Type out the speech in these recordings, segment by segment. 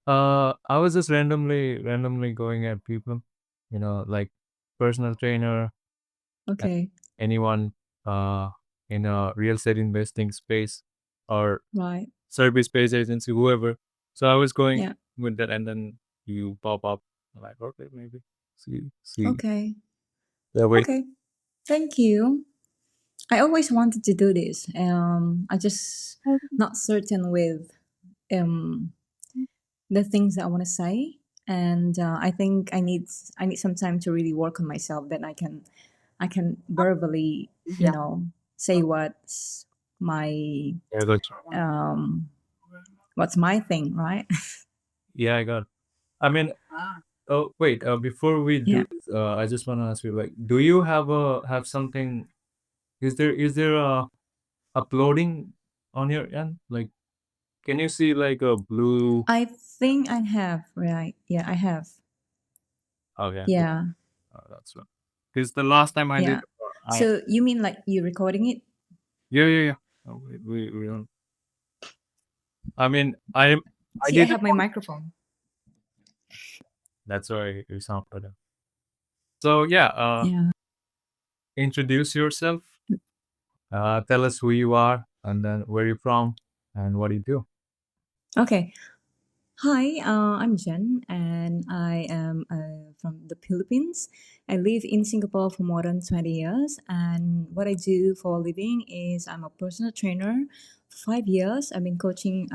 I was just randomly going at people, like personal trainer, and Okay. anyone uh in a real estate investing space or Right. service-based agency, whoever. So I was going Yeah. with that, and then you pop up. I'm like, okay, maybe see Okay. that way. Okay. Thank you. I always wanted to do this. I just not certain with um the things that I want to say, and I think I need some time to really work on myself. Then I can verbally, say my Yeah, good. um what's my thing, right? Yeah, I got it. I mean, oh wait, before we Yeah. do this, I just want to ask you, like, do you have something? Is there a uploading on your end? Like, can you see like a blue? I think I have, right? Yeah, I have. Okay, Yeah. that's right. Because the last time I did, Yeah. I So you mean like you recording it? yeah. Oh, we don't. I mean, I See, I did it. have my microphone. That's why you sound better. So yeah, Yeah. introduce yourself. Tell us who you are, and then where you're from, and what do you do. Okay. Hi, I'm Jen, and I am from the Philippines. I live in Singapore for more than 20 years, and what I do for a living is I'm a personal trainer. For 5 years, I've been coaching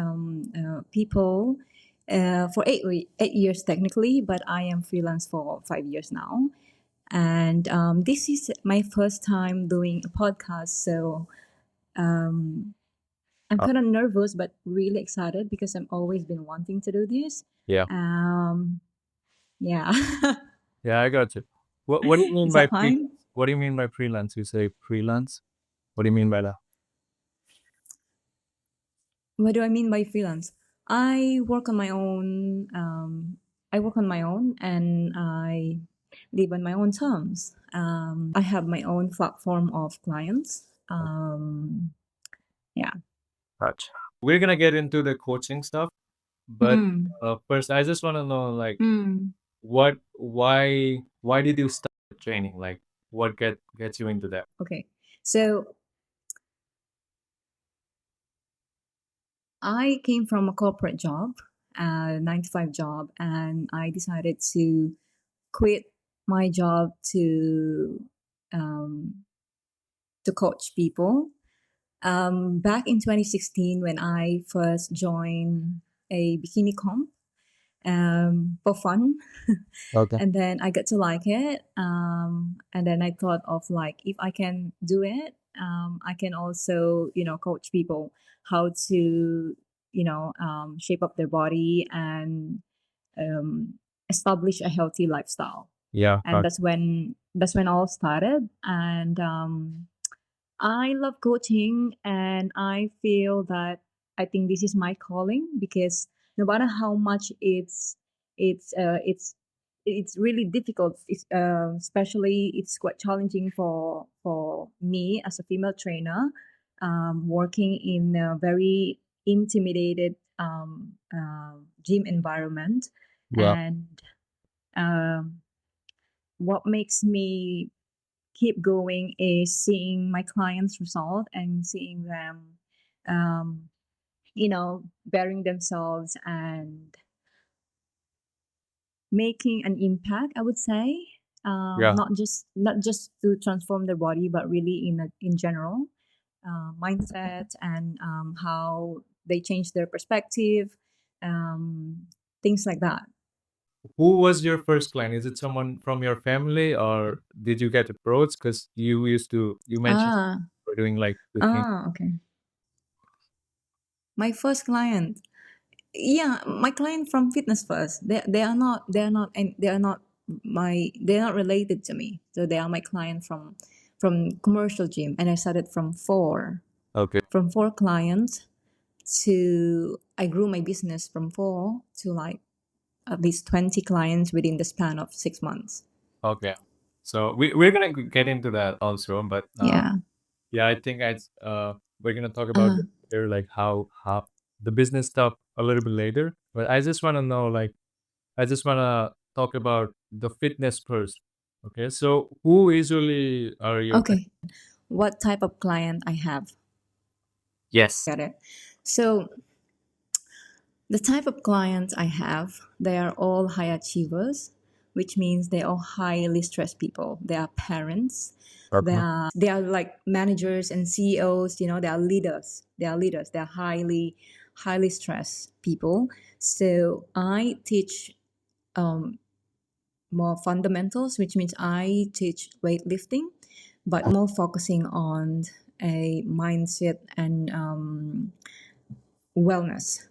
people for 8 years technically, but I am freelance for 5 years now. And this is my first time doing a podcast, so I'm Uh, kind of nervous but really excited because I've always been wanting to do this. yeah, Um, yeah. yeah, I got you. What do you mean Is by that freelance? fine? What do you mean by freelance? You say freelance. What do you mean by that? What do I mean by freelance? I work on my own. I work on my own and I live on my own terms. I have my own platform of clients. Yeah. Gotcha. We're gonna get into the coaching stuff, but Mm, first, I just want to know, like, mm. why did you start training? Like, what gets you into that? Okay. So I came from a corporate job, a 9 to 5 job, and I decided to quit my job um, to coach people. Back in 2016, when I first joined a bikini comp for fun, Okay. and then I got to like it. And then I thought of like if I can do it, I can also coach people how to shape up their body and um, establish a healthy lifestyle. Yeah, And gotcha. that's when all started. And I love coaching, and I feel that I think this is my calling because no matter how much it's uh, it's it's really difficult. Especially it's quite challenging for me as a female trainer, working in a very intimidated gym environment, Yeah, and um, what makes me keep going is seeing my clients' result and seeing them, um, bearing themselves and making an impact. I would say, yeah. not just to transform their body, but really in general, mindset and how they change their perspective, um, things like that. Who was your first client? Is it someone from your family, or did you get approached? Because you mentioned Ah, you were doing like cooking. okay. My first client. Yeah, my client from fitness first. They're not related to me. So they are my client from commercial gym, and I started Okay. from four clients to I grew my business from four to like at least 20 clients within the span of 6 months. Okay. So we're gonna get into that also, but Yeah. yeah, I think we're gonna talk about Uh, later, like how the business stuff a little bit later. But I just want to know, like, I just want to talk about the fitness first. Okay, so who usually are your Okay, what type of client I have? yes. Got it. So the type of clients I have, they are all high achievers, which means they are highly stressed people. They are parents. Okay. They are like managers and CEOs. They are leaders. They are leaders. They are highly stressed people. So I teach more fundamentals, which means I teach weightlifting, but more focusing on a mindset and wellness.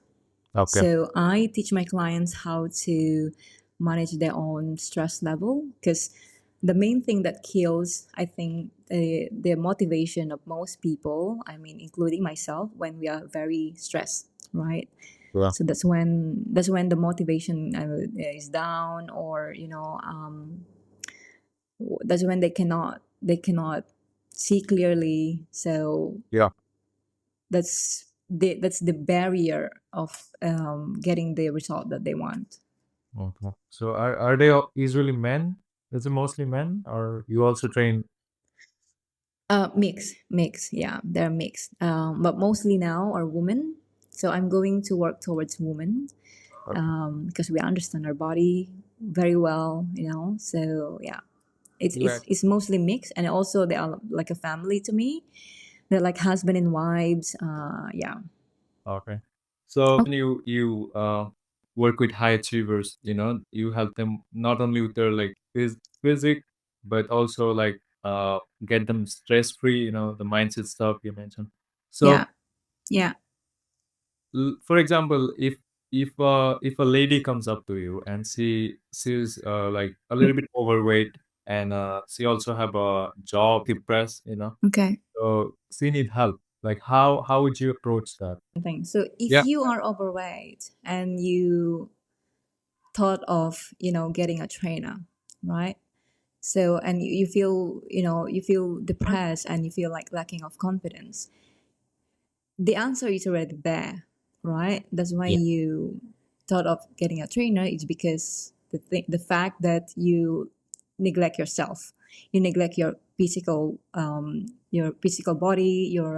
Okay. So I teach my clients how to manage their own stress level because the main thing that kills, I think, the motivation of most people, I mean, including myself, when we are very stressed, right? Yeah. So that's when the motivation is down, or that's when they cannot see clearly. So Yeah. that's the barrier of getting the result that they want. Okay. So are they usually men? Is it mostly men, or you also train? Mix, yeah, they're mixed. But mostly now are women. So I'm going to work towards women Okay. because we understand our body very well. So yeah, it's You it's act. it's mostly mixed, and also they are like a family to me. They're like husband and wives. Yeah. Okay. So when you work with high achievers, you help them not only with their like physique, but also like get them stress free. The mindset stuff you mentioned. So Yeah. Yeah. for example, if a lady comes up to you and she's like a little bit overweight and she also have a job depressed, Okay. so she need help. Like how would you approach that? Thing. So if Yeah. you are overweight and you thought of getting a trainer, right? So and you feel you feel depressed and you feel like lacking of confidence, the answer is already there, right? That's why Yeah. you thought of getting a trainer. Is because the fact that you neglect yourself, you neglect your physical body, your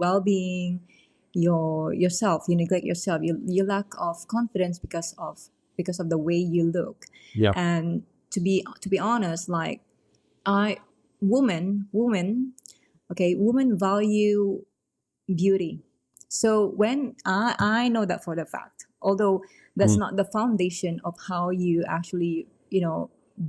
well being, yourself. You neglect yourself. You lack of confidence because of the way you look, Yeah. and to be honest, like I women okay, women value beauty. So when I know that for the fact, although that's Mm. not the foundation of how you actually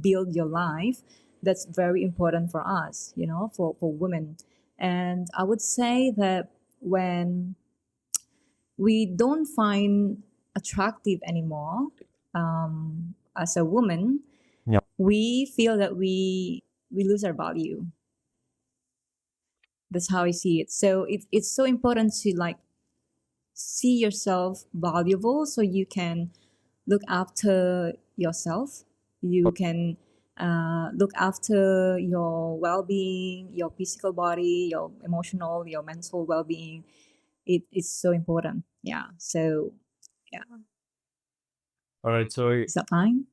build your life, that's very important for us, for women. And I would say that when we don't find attractive anymore as a woman, Yeah. we feel that we lose our value. That's how I see it. So it's so important to like see yourself valuable so you can look after yourself. You can look after your well-being, your physical body, your emotional, your mental well-being. It is so important. Yeah. So yeah, All right. So is that fine?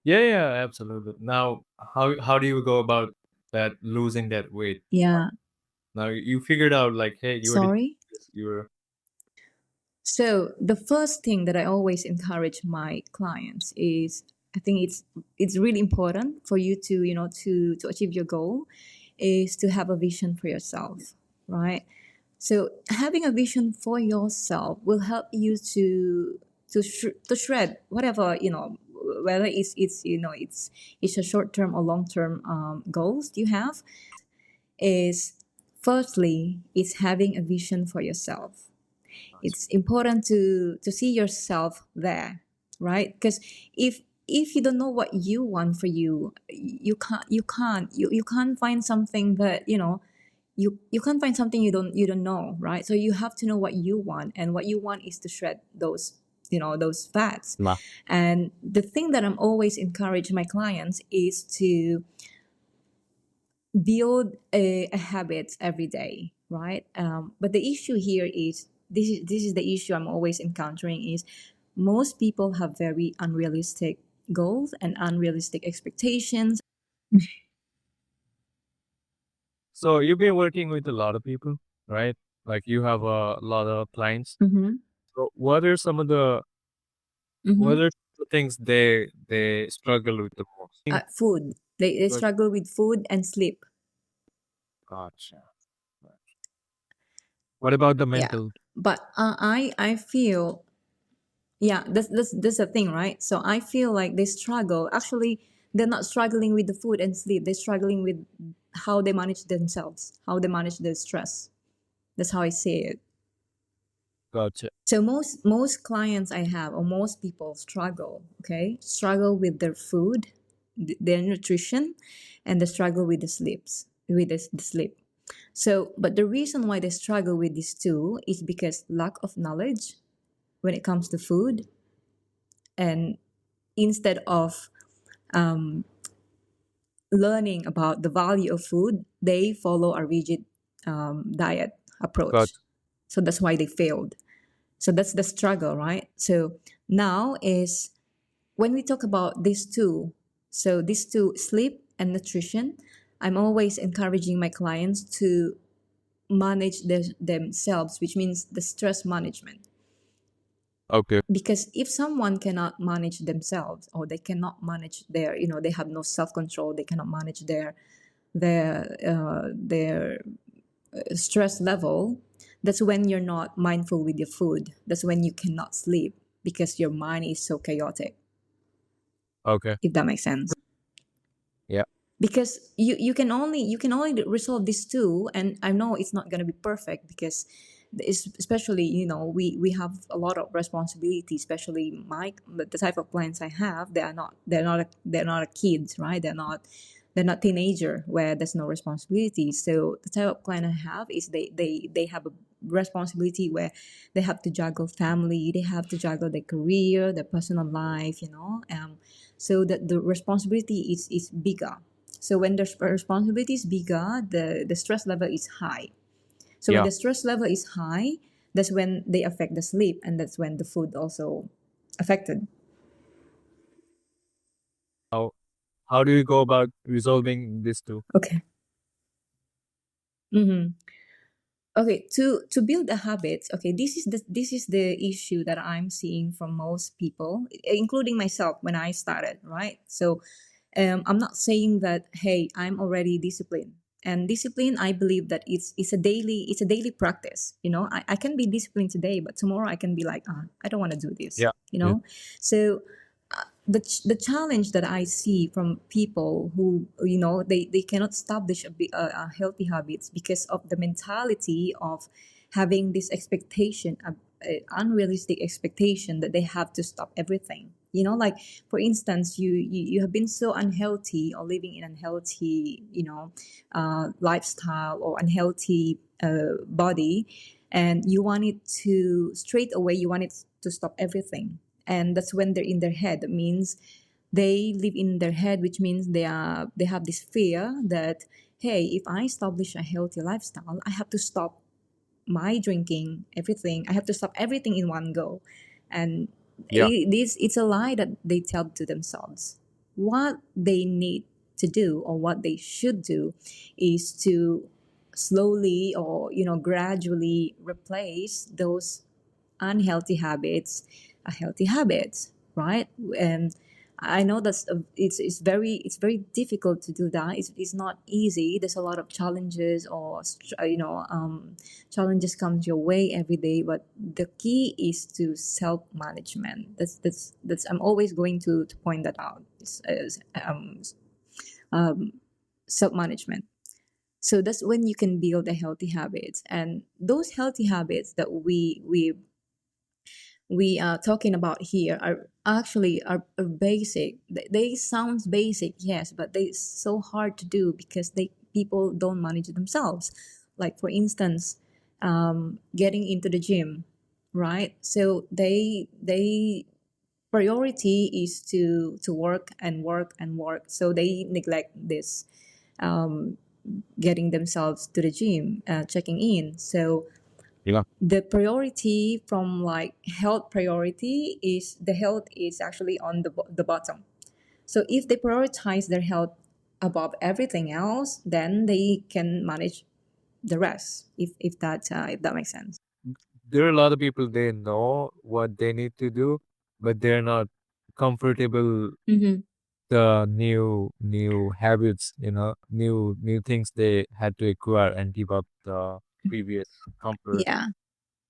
yeah, yeah, absolutely. Now, how do you go about that losing that weight? Yeah. Now you figured out like, hey, you were Sorry. you were So the first thing that I always encourage my clients is, I think it's really important for you to to achieve your goal is to have a vision for yourself, right? So having a vision for yourself will help you to shred whatever whether it's a short term or long term goals you have. Is firstly is having a vision for yourself. It's important to see yourself there, right? Because if you don't know what you want for you, you can't find something that you can't find something you don't know, right? So you have to know what you want, and what you want is to shred those fats. ma. And the thing that I'm always encourage my clients is to build a habit every day, right? But the issue here is this is the issue I'm always encountering is most people have very unrealistic goals and unrealistic expectations. So you've been working with a lot of people, right? Like you have a lot of clients. Mm-hmm. So what Mm-hmm. are the things they struggle with the most? Food. They Like, struggle with food and sleep. gotcha. What about the Yeah. mental? But I feel, yeah, that's the thing, right? So I feel like they struggle. Actually, they're not struggling with the food and sleep. They're struggling with how they manage themselves, how they manage their stress. That's how I see it. Gotcha. So most clients I have, or most people struggle, okay, struggle with their food, their nutrition, and they struggle with the sleeps, with the sleep. So, but the reason why they struggle with these two is because lack of knowledge when it comes to food, and instead of learning about the value of food, they follow a rigid diet approach. Gotcha. So that's why they failed. So that's the struggle, right? So now is when we talk about these two, so these two, sleep and nutrition, I'm always encouraging my clients to manage themselves, which means the stress management. Okay. Because if someone cannot manage themselves, or they cannot manage their, they have no self control, they cannot manage their stress level, that's when you're not mindful with your food. That's when you cannot sleep because your mind is so chaotic, Okay. if that makes sense. Yeah. Because you can only resolve these two, and I know it's not going to be perfect because especially we have a lot of responsibility, especially the type of clients I have. They're not a kids, right? They're not teenager where there's no responsibility. So the type of client I have is they have a responsibility where they have to juggle family, they have to juggle their career, their personal life, so that the responsibility is bigger. So when the responsibility is bigger, the stress level is high. So when Yeah. the stress level is high, that's when they affect the sleep, and that's when the food also affected. How how do you go about resolving these two? Okay. Mm-hmm. Okay, to build a habit. Okay, this is the issue that I'm seeing from most people, including myself when I started, right? So I'm not saying that, hey, I'm already disciplined. And discipline, I believe that it's a daily practice. I can be disciplined today, but tomorrow I can be like, I don't want to do this. Yeah. Yeah. So the challenge that I see from people who they cannot establish a healthy habits because of the mentality of having this expectation, a unrealistic expectation that they have to stop everything. Like for instance, you have been so unhealthy or living in unhealthy lifestyle or unhealthy body, and you want it to straight away, you want it to stop everything. And that's when they're in their head. That means they live in their head, which means they have this fear that, hey, if I establish a healthy lifestyle, I have to stop my drinking, everything. I have to stop everything in one go. And Yeah. it's a lie that they tell to themselves. What they need to do, or what they should do, is to slowly, or gradually replace those unhealthy habits a healthy habits, right? And I know that's it's very difficult to do that. It's not easy. There's a lot of challenges, or challenges comes your way every day. But the key is to self management. That's I'm always going to point that out. Self management. So that's when you can build a healthy habits, and those healthy habits that we are talking about here are actually are basic. They sound basic, yes, but they so hard to do because they people don't manage themselves. Like for instance, getting into the gym, right? So they priority is to work and work and work. So they neglect this, getting themselves to the gym, checking in. So Yeah. The priority from like health priority is the health is actually on the bottom. So if they prioritize their health above everything else, then they can manage the rest. If that makes sense. There are a lot of people, they know what they need to do, but they're not comfortable Mm-hmm. the new habits, new things they had to acquire and give up the previous comfort. Yeah.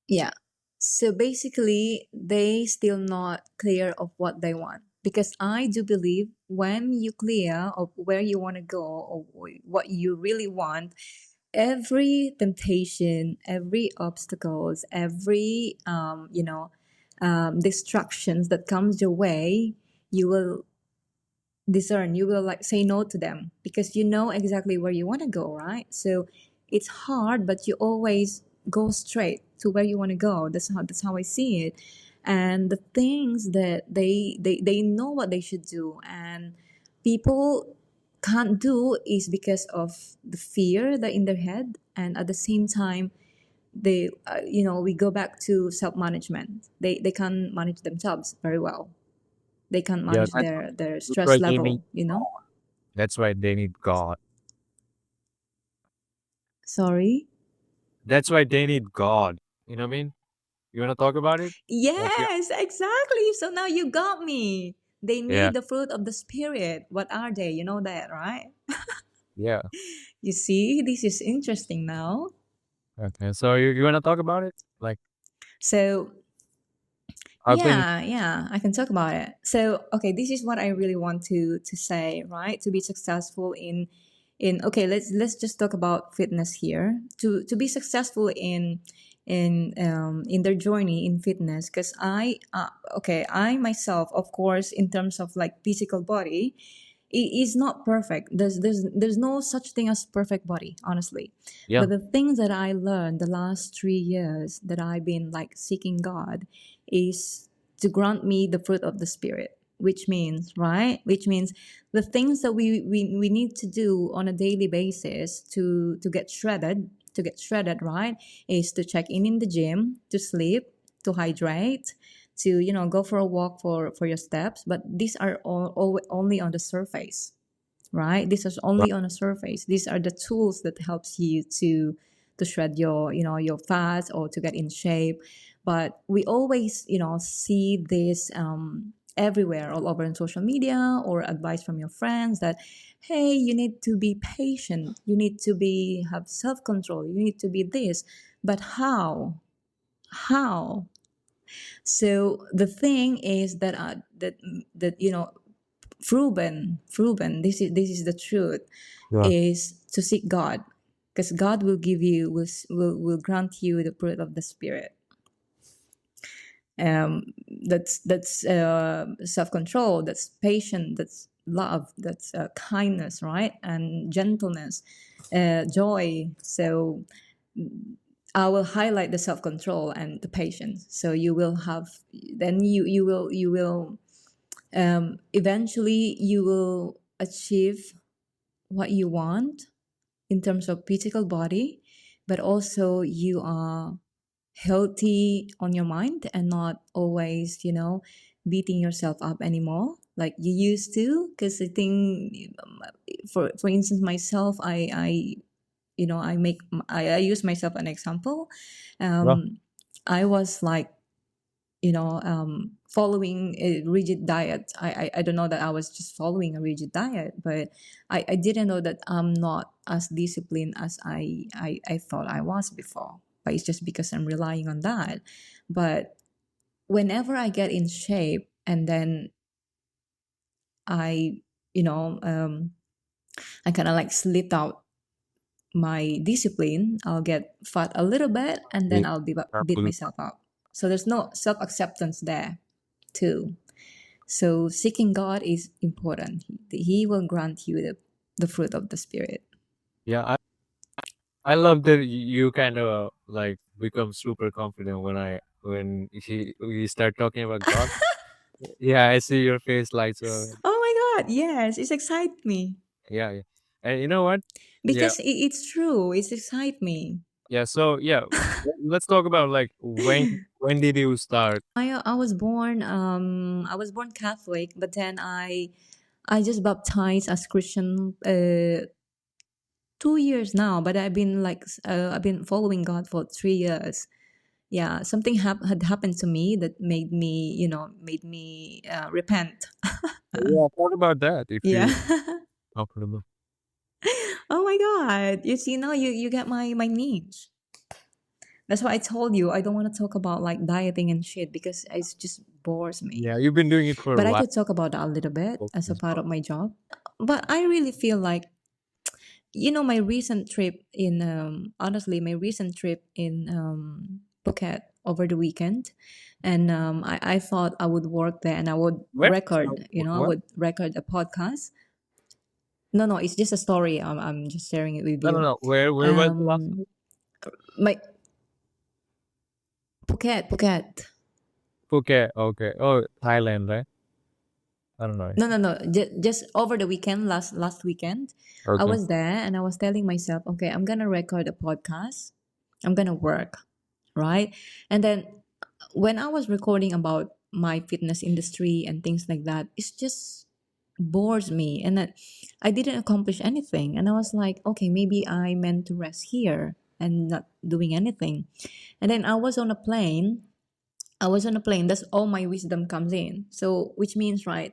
Yeah. So basically, they still not clear of what they want. Because I do believe when you clear of where you want to go or what you really want, every temptation, every obstacles, every distractions that comes your way, you will discern, you will like say no to them because you know exactly where you want to go, right? So it's hard, but you always go straight to where you want to go. That's how I see it. And the things that they know what they should do and people can't do is because of the fear that in their head. And at the same time, they we go back to self-management. They can't manage themselves very well. They can't Yeah, manage that's their that's why stress they need level. God. That's why they need God. Sorry. That's why they need God. You know what I mean? You want to talk about it? Like, yeah, Yes, exactly. So now you got me. They yeah, need the fruit of the spirit. What are they? You know that, right? yeah. You see, this is interesting now. Okay, so you want to talk about it? Like, So how can you? yeah, I can talk about it. So, okay, this is what I really want to say, right? To be successful in okay, let's just talk about fitness here. To be successful in their journey in fitness, because I myself, of course, in terms of like physical body, it is not perfect. There's no such thing as perfect body, honestly. Yeah, But the things that I learned the last 3 years that I've been like seeking God is to grant me the fruit of the spirit, which means, right, which means the things that we need to do on a daily basis to get shredded, right, is to check in the gym, to sleep, to hydrate, to go for a walk for your steps. But these are all only on the surface, right? This is right. only on a surface. These are the tools that helps you to shred your fats or to get in shape. But we always see this everywhere, all over in social media or advice from your friends that, hey, you need to be patient, you need to be have self-control, you need to be this. But how? So the thing is that proven, this is the truth, Yeah, is to seek God, because God will give you will grant you the fruit of the spirit. um that's self-control, that's patience, that's love, that's kindness, right, and gentleness, joy. So I will highlight the self-control and the patience, so you will have, then you will eventually you will achieve what you want in terms of physical body, but also you are healthy on your mind and not always, beating yourself up anymore like you used to. Because I think, for instance, myself, I make I use myself an example. yeah, Um, I was like, following a rigid diet. I don't know that I was just following a rigid diet, but I didn't know that I'm not as disciplined as I thought I was before. But it's just because I'm relying on that. But whenever I get in shape and then I, you know, I kind of like slipped out my discipline, I'll get fat a little bit and then we I'll beat carefully. myself up. So there's no self acceptance there too. So seeking God is important. He will grant you the fruit of the spirit. Yeah, I love that you kind of like become super confident when we start talking about God. Yeah, I see your face lights up. Oh my God, yes, it excites me Yeah, yeah. And you know what? Yeah, because it's true. It excites me. Yeah. So yeah, let's talk about like when did you start? I was born Catholic, but then I just baptized as Christian 2 years now. But I've been following God for 3 years. Yeah, something had happened to me that made me repent. Yeah, talk about that if Yeah. you comfortable. Oh my God! You see now you get my needs. That's why I told you I don't want to talk about like dieting and shit because it just bores me. Yeah, you've been doing it for a But I while. could talk about that a little bit as a As part well. of my job. But I really feel like my recent trip in honestly my recent trip in Phuket over the weekend, and I thought I would work there and I would Where? So, record, I what? would record a podcast. No, it's just a story. I'm just sharing it with No, no, you. no. Where was the last Um, time? my Phuket. Phuket. Okay. Oh, Thailand, right? I don't know. No. Just over the weekend, last weekend, I Okay. was there and I was telling myself, okay, I'm gonna record a podcast. I'm gonna work, right? And then when I was recording about my fitness industry and things like that, it's just bores me, and that I didn't accomplish anything. And I was like, okay, maybe I meant to rest here and not doing anything. And then I was on a plane. That's all my wisdom comes in. So, which means, right?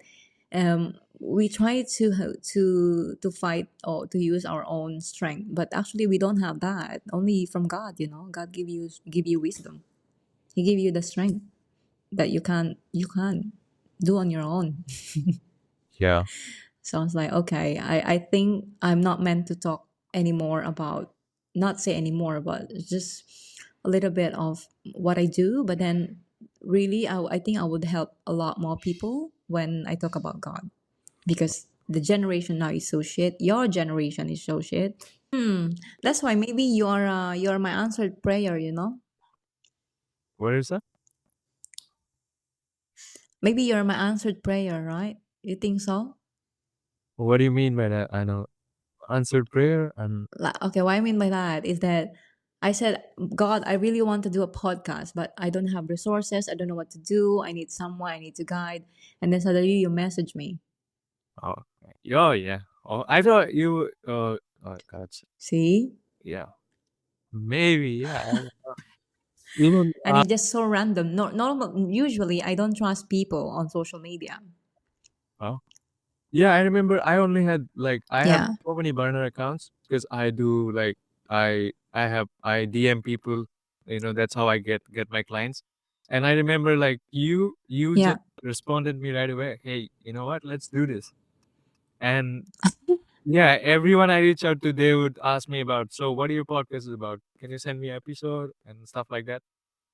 We try to fight or to use our own strength, but actually we don't have that. Only from God, God give you wisdom. He give you the strength that you can't do on your own. Yeah. So I was like, okay, I think I'm not meant to talk anymore about, not say anymore, but just a little bit of what I do. But then really, I think I would help a lot more people when I talk about God because the generation now is so shit. Your generation is so shit. That's why maybe you're my answered prayer, Where is that? Maybe you're my answered prayer, right? You think so? What do you mean by that? I know answered prayer and Like, okay, what I mean by that is that I said, God, I really want to do a podcast, but I don't have resources. I don't know what to do. I need someone. I need to guide. And then suddenly you message me. oh, oh yeah. Oh, I thought you. Oh God. See? Yeah. Maybe. Yeah. Even. And it's just so random. No, normal. Usually, I don't trust people on social media. Oh. Yeah, I remember I only had like I have Yeah, so many burner accounts because I do like I DM people, that's how I get my clients. And I remember like you just yeah, responded me right away. Hey, you know what? Let's do this. And yeah, everyone I reach out to, they would ask me about, so what are your podcasts about? Can you send me an episode and stuff like that?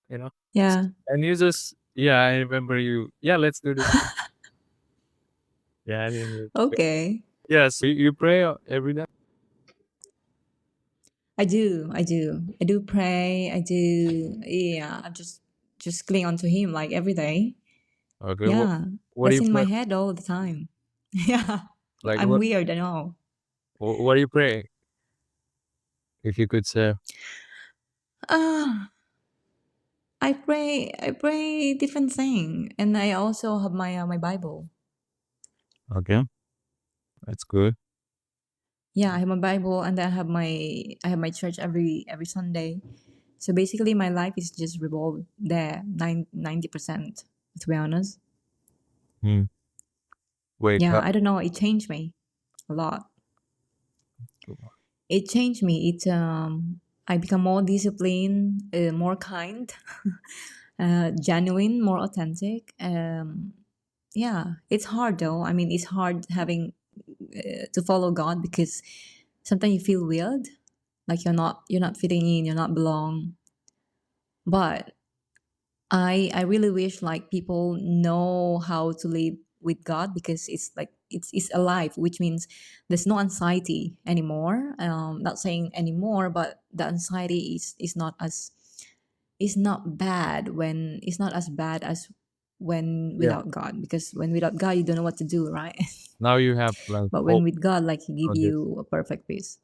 You know? yeah. And you just yeah, I remember you. Yeah, let's do this. Yeah, I remember. Okay. Yeah, so you pray every day? I do pray. I do. Yeah, I just cling on to Him like every day. Okay, Yeah, what do that's you in my pray? head all the time. Yeah, Like I'm weird, I know. what do you pray? If you could say. Ah, I pray different thing, and I also have my Bible. Okay, that's good. Yeah, I have my Bible, and I have my church every Sunday. So basically, my life is just revolved there 90%. To be honest, Hmm. Wait, yeah, I don't know. It changed me a lot. It changed me. I become more disciplined, more kind, genuine, more authentic. Yeah, it's hard though. I mean, it's hard having to follow God because sometimes you feel weird, like you're not fitting in, you're not belong. But I really wish like people know how to live with God because it's like it's alive, which means there's no anxiety anymore. Not saying anymore, but the anxiety is not as is not bad when it's not as bad as when Yeah. without God, because when without God you don't know what to do, right? Now you have like But when hope with God, like He give on this. you a perfect peace.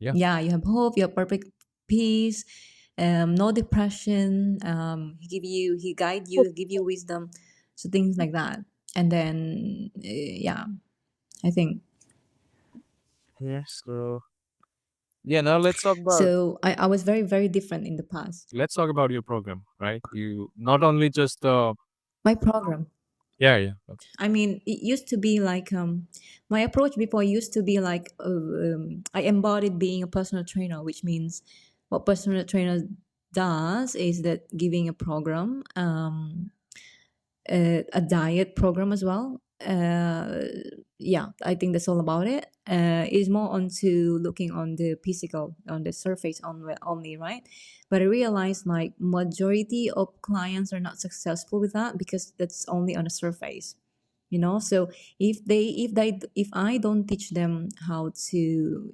Yeah. Yeah, you have hope, you have perfect peace, no depression. He guide you, give you wisdom, so things like that. And then, yeah, I think Yeah. So yeah, now so. I was very, very different in the past. let's talk about your program, right? You not only just My program. yeah, yeah. I mean, it used to be like my approach before used to be like I embodied being a personal trainer, which means what personal trainer does is that giving a program, a diet program as well. Yeah, I think that's all about it. It's more onto looking on the physical, on the surface only, right? But I realized like majority of clients are not successful with that because that's only on the surface, you know. So if I don't teach them how to,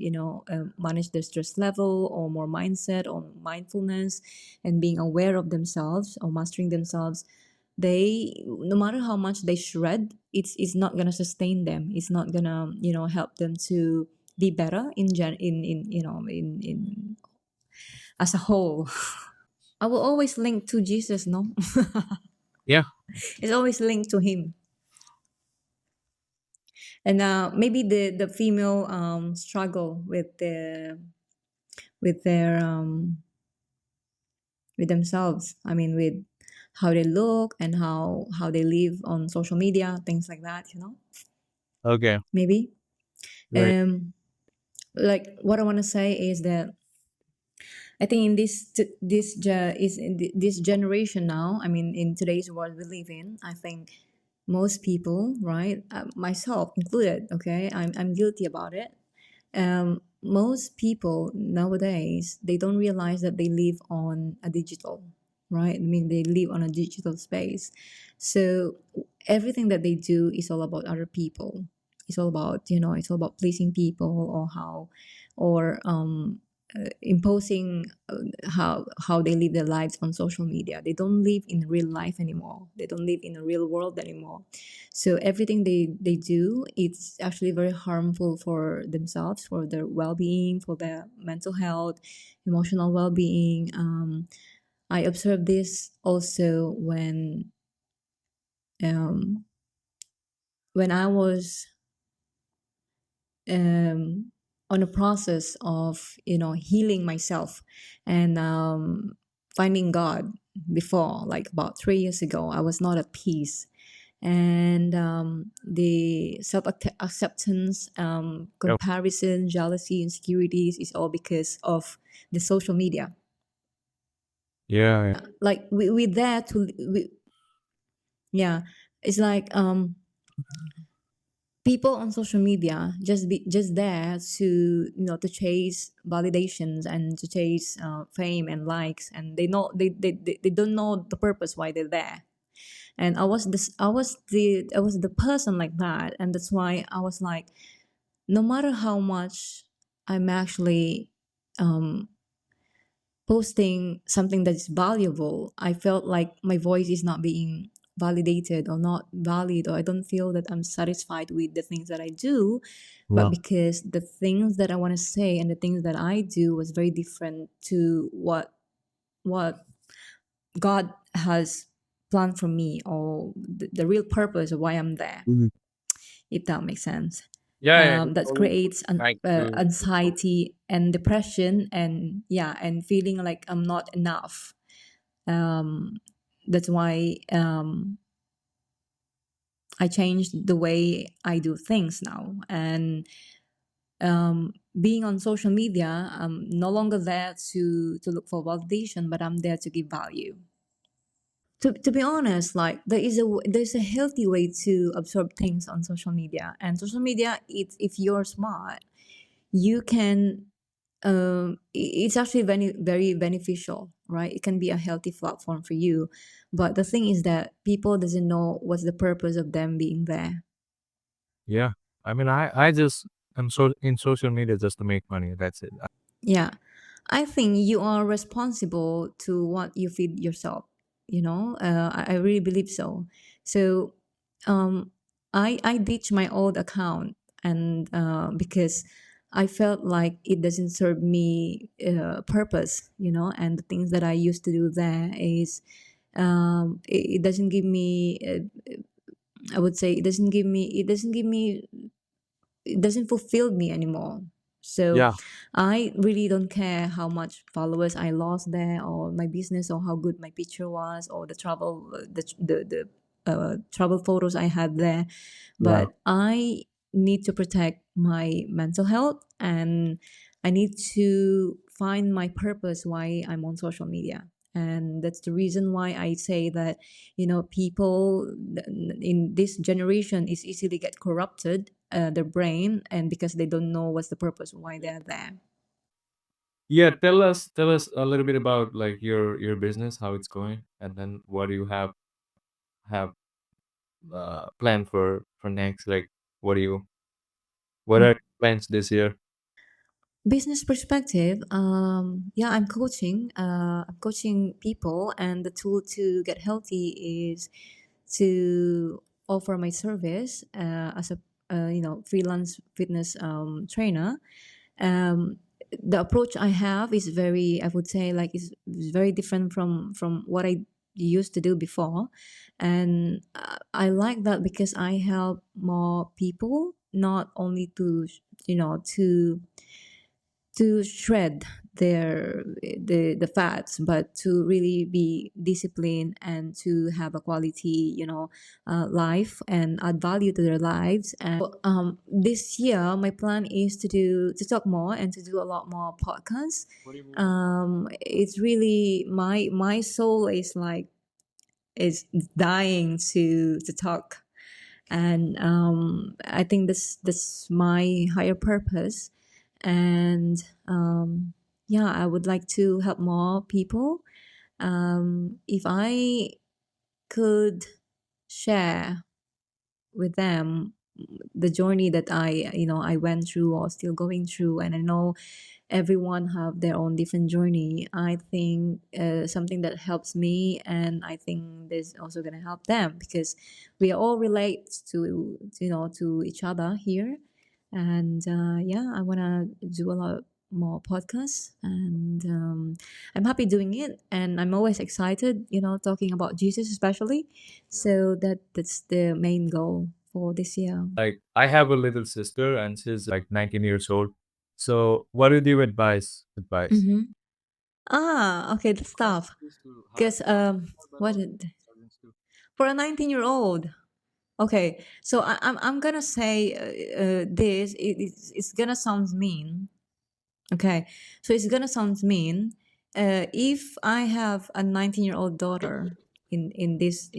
manage their stress level or more mindset or mindfulness and being aware of themselves or mastering themselves, they, no matter how much they shred, it's not gonna sustain them. It's not gonna, help them to be better in in as a whole. I will always link to Jesus, no. Yeah. It's always linked to him. And maybe the female struggle with their with themselves. I mean, with how they look and how they live on social media, things like that. Okay. Maybe. Right. Um, like what I want to say is that I think in this generation now. I mean, in today's world we live in, I think most people, right, myself included. Okay, I'm guilty about it. Most people nowadays they don't realize that they live on a digital, right? I mean, they live on a digital space, so everything that they do is all about other people. It's all about, it's all about pleasing people, or how, or imposing how they live their lives on social media. They don't live in real life anymore. They don't live in a real world anymore. So everything they do, it's actually very harmful for themselves, for their well-being, for their mental health, emotional well-being. I observed this also um, when I was um, on a process of, healing myself and finding God. Before, like about 3 years ago, I was not at peace, and the self acceptance, Yep. comparison, jealousy, insecurities is all because of the social media. Yeah, yeah. Like we there to yeah, it's like people on social media just there to, to chase validations and to chase fame and likes, and they don't know the purpose why they're there. And I was the person like that, and that's why I was like, no matter how much I'm actually posting something that's valuable, I felt like my voice is not being validated or not valid, or I don't feel that I'm satisfied with the things that I do. But Well, because the things that I want to say and the things that I do was very different to what God has planned for me, or the real purpose of why I'm there, mhm. if that makes sense. Yeah, yeah. It's That always creates trying to anxiety and depression, and yeah, and feeling like I'm not enough. um, that's why I changed the way I do things now. And being on social media, I'm no longer there to look for validation, but I'm there to give value. To be honest, like there's a healthy way to absorb things on social media. And social media, it's, if you're smart, you can it's actually very, very beneficial, right? It can be a healthy platform for you. But the thing is that people doesn't know what's the purpose of them being there. yeah. I mean, I just am so in social media just to make money. That's it. Yeah, I think you are responsible to what you feed yourself. I really believe so. So, I ditched my old account, and because I felt like it doesn't serve me purpose, and the things that I used to do there is it doesn't give me. I would say it doesn't fulfill me anymore. So Yeah. I really don't care how much followers I lost there, or my business, or how good my picture was, or the travel the travel photos I had there. Yeah. But I need to protect my mental health, and I need to find my purpose why I'm on social media. And that's the reason why I say that, people in this generation is easily get corrupted, their brain, and because they don't know what's the purpose why they're there. Yeah, tell us a little bit about like your business, how it's going, and then what do you have planned for next? Like, what do you what are your plans this year? Business perspective, yeah, I'm coaching people, and the tool to get healthy is to offer my service as a freelance fitness trainer. um, the approach I have is very, I would say, like, is very different from what I used to do before. And I like that because I help more people, not only to shred the fats, but to really be disciplined and to have a quality, life, and add value to their lives. And this year my plan is to talk more and to do a lot more podcasts. What do you mean by that? It's really my soul is like is dying to talk. And I think this my higher purpose. And yeah, I would like to help more people. If I could share with them the journey that I went through or still going through, and I know everyone have their own different journey. I think something that helps me, and I think this also gonna help them, because we all relate to each other here. And yeah, I wanna do a lot more podcasts, and I'm happy doing it, and I'm always excited, talking about Jesus especially. Yeah. So that's the main goal for this year. Like, I have a little sister, and she's like 19 years old. So, what would you advise? Mm-hmm. Okay, that's Advice tough. is to have Because what biological did, parents too. for a 19-year-old? Okay, so I'm gonna say this. It's gonna sound mean. Okay, so it's gonna sound mean. If I have a 19-year-old daughter in this,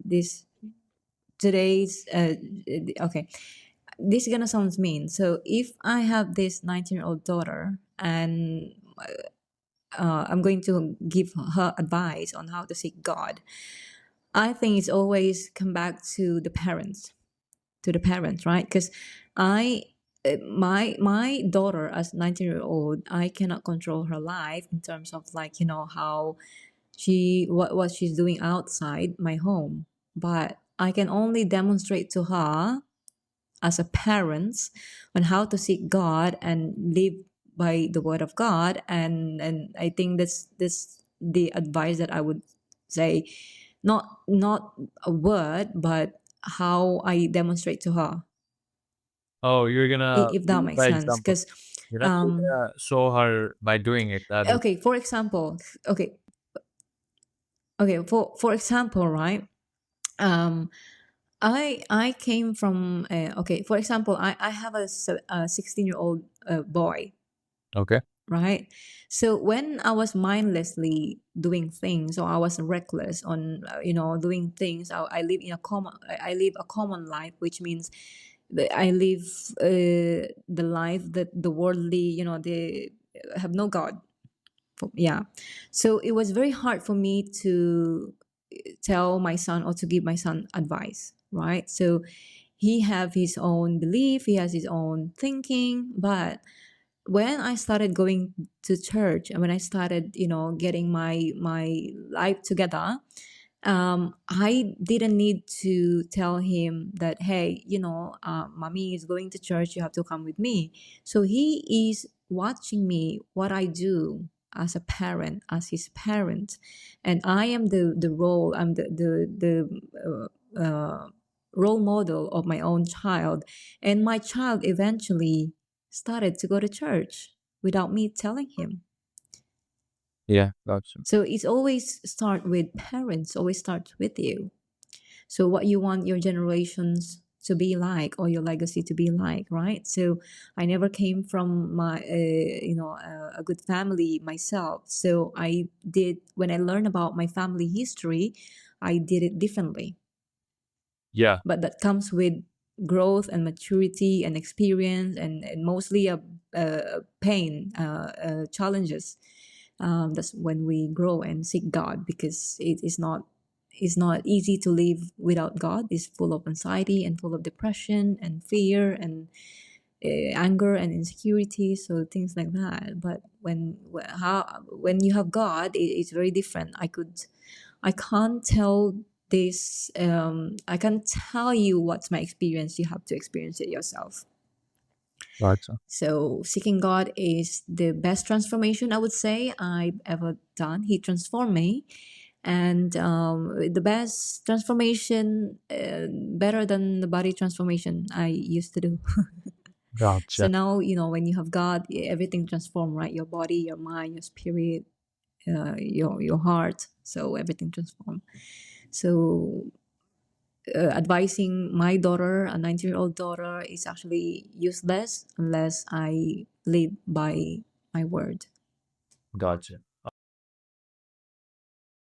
this today's okay, this is gonna sound mean. So if I have this 19-year-old daughter, and I'm going to give her advice on how to seek God, I think it's always come back to the parents, right? Because I, my daughter as 19-year-old, I cannot control her life in terms of, like, how what she's doing outside my home, but I can only demonstrate to her as a parent on how to seek God and live by the word of God. And I think that's the advice that I would say, not a word, but how I demonstrate to her, Oh, you're gonna if that lead makes by sense. example. Because You're gonna show her by doing it. That is okay, for example, for example, right? um I came from okay, for example, I have a 16-year-old boy, okay. right? So when I was mindlessly doing things, or I was reckless on doing things, I live in a common I live a common life, which means that I live the life that the worldly, they have no God. Yeah, so it was very hard for me to tell my son, or to give my son advice, right? So he have his own belief, he has his own thinking. But when I started going to church, and when I started, getting my life together, I didn't need to tell him that, hey, mommy is going to church, you have to come with me. So he is watching me, what I do as a parent, as his parent. And I am the role, I'm the role model of my own child. And my child eventually started to go to church without me telling him. Yeah, gotcha. So it's always start with parents, always starts with you. So what you want your generations to be like, or your legacy to be like, right? So I never came from a good family myself. So I did, when I learned about my family history, I did it differently. Yeah, But that comes with growth and maturity and experience, and mostly a pain, challenges. That's when we grow and seek God, because it's not easy to live without God. It's full of anxiety and full of depression and fear and anger and insecurity, so things like that. But when you have God, it's very different. I can't tell this. I can't tell you what's my experience. You have to experience it yourself. gotcha. So seeking God is the best transformation, I would say, I've ever done. He transformed me, and the best transformation, better than the body transformation I used to do. So Gotcha. now, when you have God, everything transforms, right? Your body, your mind, your spirit, your heart. So everything transforms. So advising my daughter, a 19-year-old daughter, is actually useless unless I live by my word. Gotcha.